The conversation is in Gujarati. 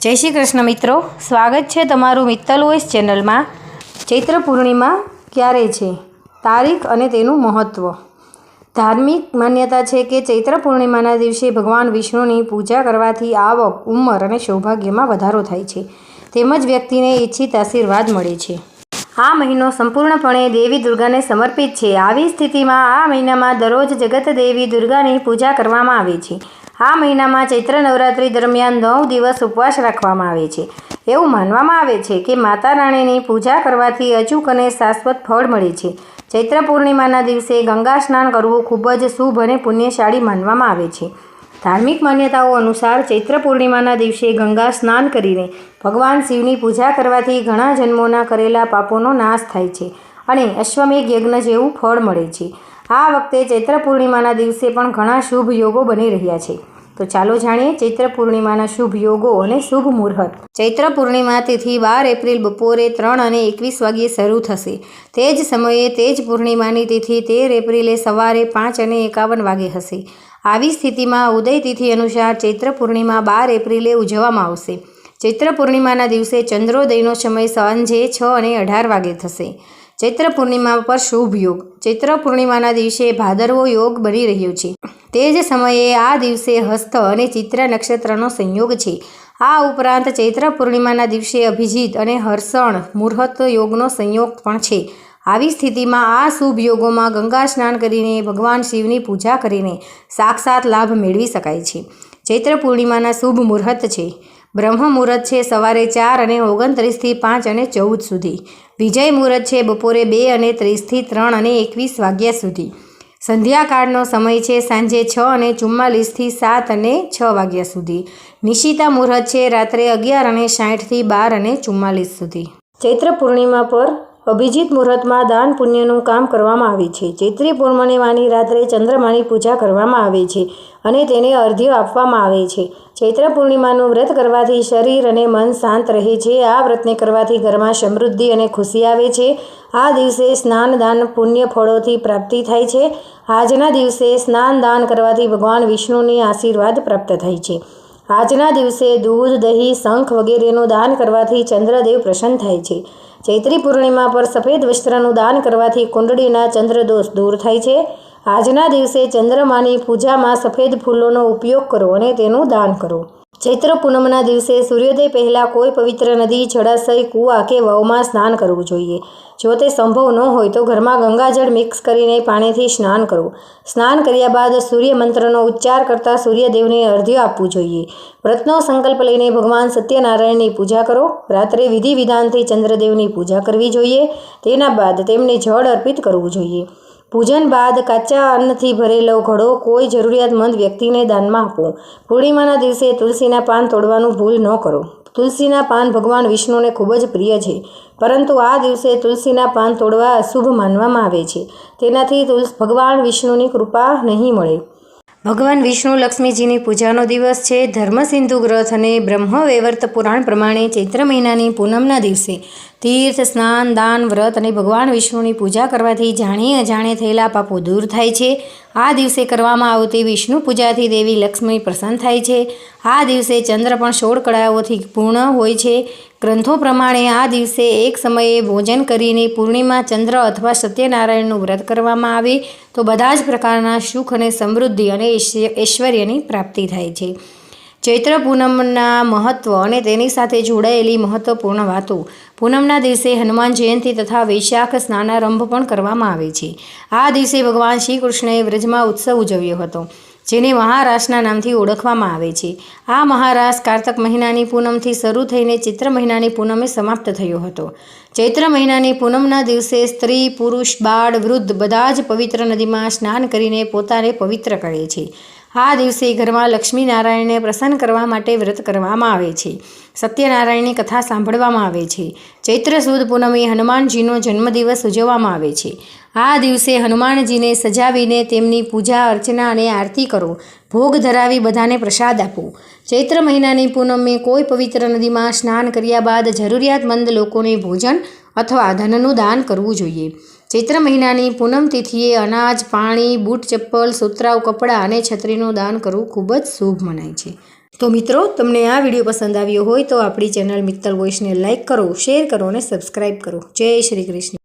जय श्री कृष्ण मित्रों, स्वागत है तमारू मित्तल वॉइस चेनल में। चैत्र पूर्णिमा क्यारे छे, तारीख अने तेनुं महत्व। धार्मिक मान्यता है कि चैत्र पूर्णिमा दिवसे भगवान विष्णुनी पूजा करवाथी आवक, उमर अने सौभाग्य में वधारो थाय छे, तेमज व्यक्तिने इच्छित आशीर्वाद मळे छे। आ महीनो संपूर्णपणे देवी दुर्गाने समर्पित है। आवी स्थितिमां आ महीनामां दररोज जगत देवी दुर्गानी पूजा करवामां आवे छे। आ महीनामां चैत्र नवरात्रि दरमियान 9 दिवस उपवास राखवामां आवे छे। एवुं मानवामां आवे छे कि माता राणीनी पूजा करवाथी अचूक अने शाश्वत फळ मळे छे। चैत्र पूर्णिमाना दिवसे गंगा स्नान करवुं खूब ज शुभ अने पुण्यशाળી मानवामां आवे छे। धार्मिक मान्यताओं अनुसार चैत्र पूर्णिमाना दिवसे गंगा स्नान करीने भगवान शिवनी पूजा करवाथी घणा जन्मोना करेला पापोनो नाश थाय छे अने अश्वमेघ यज्ञ जेवुं फळ मळे छे। आ वखते चैत्र पूर्णिमाना दिवसे पण घणा शुभ योगो बनी रह्या छे। तो चालो जाणीए चैत्र पूर्णिमाना शुभ योगो अने शुभ मुहूर्त। चैत्र पूर्णिमा तिथि 12 एप्रिल बपोरे 3:21 वाग्ये शरू थशे। तेज समये तेज पूर्णिमानी तिथि 13 एप्रिले सवारे 5:51 वागे हशे। आवी स्थितिमां उदय तिथि अनुसार चैत्र पूर्णिमा 12 एप्रिले उजववामां आवशे। चैत्र पूर्णिमाना दिवसे चंद्रोदयनो समय सांजे 6:18 वागे थशे। चैत्र पूर्णिमा पर शुभ योग। चैत्र पूर्णिमाना दिवसे भादरवो योग बनी रह्यो छे। ते ज समये आ दिवसे हस्त अने चित्रा नक्षत्रनो संयोग छे। आ उपरांत चैत्र पूर्णिमाना दिवसे अभिजीत अने हर्षण मुहूर्त योगनो संयोग पण छे। आवी स्थितिमां आ शुभ योगोमां गंगा स्नान करीने भगवान शिवनी पूजा करीने साक्षात लाभ मेळवी शकाय छे। चैत्र पूर्णिमाना शुभ मुहूर्त छे। ब्रह्म मुहूर्त है सवारे 4:29 થી 5:14 सुधी। विजय मुहूर्त है बपोरे 2:30 થી 3:21 वाग्या सुधी। संध्याकाळनो समय है सांजे 6:44 થી 7:06 वाग्या सुधी। निशिता मुहूर्त है रात्रे 11:60 થી 12:44 सुधी। चैत्र पूर्णिमा पर अभिजीत मुहूर्त में दान पुण्यનું કામ કરવામાં આવે છે। ચૈત્રી પૂર્ણિમાની રાત્રે ચંદ્રમાની પૂજા કરવામાં આવે છે અને તેને અર્ઘ્ય આપવામાં આવે છે। ચૈત્ર પૂર્ણિમાનું વ્રત કરવાથી શરીર અને મન શાંત રહે છે। આ વ્રતને કરવાથી ઘરમાં સમૃદ્ધિ અને ખુશી આવે છે। આ દિવસે સ્નાન દાન પુણ્ય ફળોથી પ્રાપ્તિ થાય છે। આજના દિવસે સ્નાન દાન કરવાથી ભગવાન વિષ્ણુની આશીર્વાદ પ્રાપ્ત થાય છે। આજના દિવસે દૂધ દહીં શંખ વગેરેનું દાન કરવાથી ચંદ્રદેવ પ્રસન્ન થાય છે। ચૈત્રી પૂર્ણિમા પર સફેદ વસ્ત્રનું દાન કરવાથી કુંડળીના ચંદ્રદોષ દૂર થાય છે। આજના દિવસે ચંદ્રમાની પૂજામાં સફેદ ફૂલોનો ઉપયોગ કરો અને તેનું દાન કરો। ચૈત્ર પૂનમના દિવસે સૂર્યોદય પહેલાં કોઈ પવિત્ર નદી, જળાશય, કૂવા કે વાવમાં સ્નાન કરવું જોઈએ। જો તે સંભવ ન હોય તો ઘરમાં ગંગાજળ મિક્સ કરીને પાણીથી સ્નાન કરો। સ્નાન કર્યા બાદ સૂર્ય મંત્રનો ઉચ્ચાર કરતા સૂર્યદેવને અર્ઘ્ય આપવું જોઈએ। વ્રતનો સંકલ્પ લઈને ભગવાન સત્યનારાયણની પૂજા કરો। રાત્રે વિધિ વિધાનથી ચંદ્રદેવની પૂજા કરવી જોઈએ। તેના બાદ તેમને જળ અર્પિત કરવું જોઈએ। પૂજન બાદ કાચા અન્નથી ભરેલો ઘડો કોઈ જરૂરિયાતમંદ વ્યક્તિને દાનમાં આપો। પૂર્ણિમાના દિવસે તુલસીના પાન તોડવાનું ભૂલ ન કરો। તુલસીના પાન ભગવાન વિષ્ણુને ખૂબ જ પ્રિય છે, પરંતુ આ દિવસે તુલસીના પાન તોડવા અશુભ માનવામાં આવે છે। તેનાથી ભગવાન વિષ્ણુની કૃપા નહીં મળે। ભગવાન વિષ્ણુ લક્ષ્મીજીની પૂજાનો દિવસ છે। ધર્મસિંધુ ગ્રંથ અને બ્રહ્મવૈવર્ત પુરાણ પ્રમાણે ચૈત્ર મહિનાની પૂનમના દિવસે તીર્થ, સ્નાન, દાન, વ્રત અને ભગવાન વિષ્ણુની પૂજા કરવાથી જાણી અજાણે થયેલા પાપો દૂર થાય છે। આ દિવસે કરવામાં આવતી વિષ્ણુ પૂજાથી દેવી લક્ષ્મી પ્રસન્ન થાય છે। આ દિવસે ચંદ્ર પણ 16 કળાઓથી પૂર્ણ હોય છે। ગ્રંથો પ્રમાણે આ દિવસે એક સમયે ભોજન કરીને પૂર્ણિમા ચંદ્ર અથવા સત્યનારાયણનું વ્રત કરવામાં આવે તો બધા જ પ્રકારના સુખ અને સમૃદ્ધિ અને ઐશ્વર્યની પ્રાપ્તિ થાય છે। ચૈત્ર પૂનમના મહત્વ અને તેની સાથે જોડાયેલી મહત્વપૂર્ણ વાતો। પૂનમના દિવસે હનુમાન જયંતિ તથા વૈશાખ સ્નાનારંભ પણ કરવામાં આવે છે। આ દિવસે ભગવાન શ્રી કૃષ્ણએ વ્રજમાં ઉત્સવ ઉજવ્યો હતો, જેને મહારાસના નામથી ઓળખવામાં આવે છે। આ મહારાસ કારતક મહિનાની પૂનમથી શરૂ થઈને ચૈત્ર મહિનાની પૂનમે સમાપ્ત થયો હતો। ચૈત્ર મહિનાની પૂનમના દિવસે સ્ત્રી, પુરુષ, બાળ, વૃદ્ધ બધા જ પવિત્ર નદીમાં સ્નાન કરીને પોતાને પવિત્ર કરે છે। આ દિવસે ઘરમાં લક્ષ્મીનારાયણને પ્રસન્ન કરવા માટે વ્રત કરવામાં આવે છે। સત્યનારાયણની કથા સાંભળવામાં આવે છે। ચૈત્ર સુદ પૂનમે હનુમાનજીનો જન્મદિવસ ઉજવવામાં આવે છે। આ દિવસે હનુમાનજીને સજાવીને તેમની પૂજા અર્ચના અને આરતી કરો। ભોગ ધરાવી બધાને પ્રસાદ આપો। ચૈત્ર મહિનાની પૂનમે કોઈ પવિત્ર નદીમાં સ્નાન કર્યા બાદ જરૂરિયાતમંદ લોકોને ભોજન અથવા ધનનું દાન કરવું જોઈએ। ચૈત્ર મહિનાની પૂનમ તિથિએ અનાજ, પાણી, બૂટ, ચપ્પલ, સુતરાઉ કપડાં અને છત્રીનું દાન કરવું ખૂબ જ શુભ મનાય છે। તો મિત્રો, તમને આ વિડીયો પસંદ આવ્યો હોય તો આપણી ચેનલ મિત્તલ વોઇસને લાઇક કરો, શેર કરો અને સબસ્ક્રાઈબ કરો. જય શ્રી કૃષ્ણ.